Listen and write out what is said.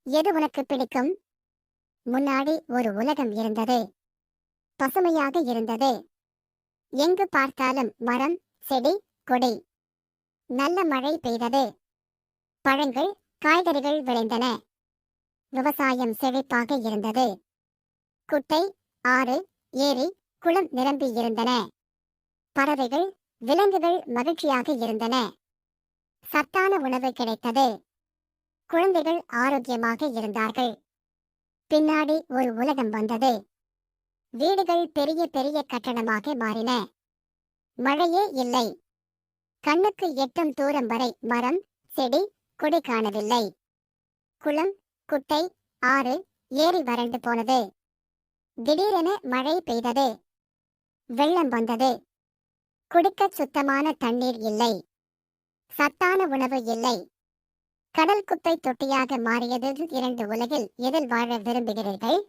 எது உனக்கு பிடிக்கும்? முன்னாடி ஒரு உலகம் இருந்தது. பசுமையாக இருந்தது. எங்கு பார்த்தாலும் மரம், செடி, கொடி. நல்ல மழை பெய்தது. பழங்கள், காய்கறிகள் விளைந்தன. விவசாயம் செழிப்பாக இருந்தது. குட்டை, ஆறு, ஏரி, குளம் நிரம்பி இருந்தன. பறவைகள், விலங்குகள் மகிழ்ச்சியாக இருந்தன. சத்தான உணவு கிடைத்தது. குழந்தைகள் ஆரோக்கியமாக இருந்தார்கள். பின்னாடி ஒரு உலகம் வந்தது. வீடுகள் பெரிய பெரிய கட்டடமாக மாறின. மழையே இல்லை. கண்ணுக்கு எட்டும் தூரம் வரை மரம், செடி, கொடி காணவில்லை. குளம், குட்டை, ஆறு, ஏரி வறண்டு போனது. திடீரென மழை பெய்தது. வெள்ளம் வந்தது. குடிக்கச் சுத்தமான தண்ணீர் இல்லை. சத்தான உணவு இல்லை. கடல் குப்பை தொட்டியாக மாறியது. இரண்டு உலகில் எதில் வாழ விரும்புகிறீர்கள்?